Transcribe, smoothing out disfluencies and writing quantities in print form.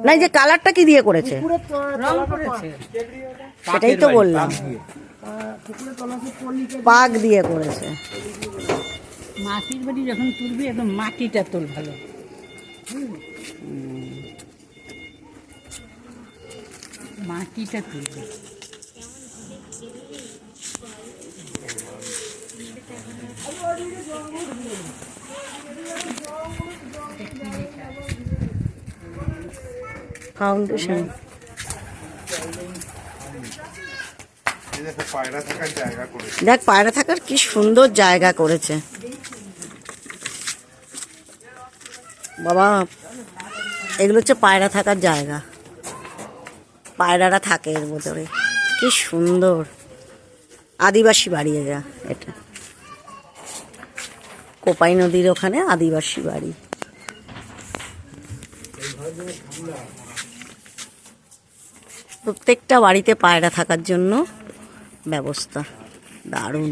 না, এই যে কালারটা কি দিয়ে করেছে? সেটাই তো বললাম, পাক দিয়ে করেছে। মাটির বাড়ি যখন তুলবি একদম মাটিটা তোল ভালো। মাটিটা তুলবি। ফাউন্ডেশন। দেখ পায়রা থাকার কি সুন্দর জায়গা করেছে বাবা। এগুলো হচ্ছে পায়রা থাকার জায়গা, পায়রারা থাকে এর ভেতরে। কি সুন্দর আদিবাসী বাড়ি এরা। এটা কোপাই নদীর ওখানে আদিবাসী বাড়ি। প্রত্যেকটা বাড়িতে পায়রা থাকার জন্য ব্যবস্থা, দারুণ।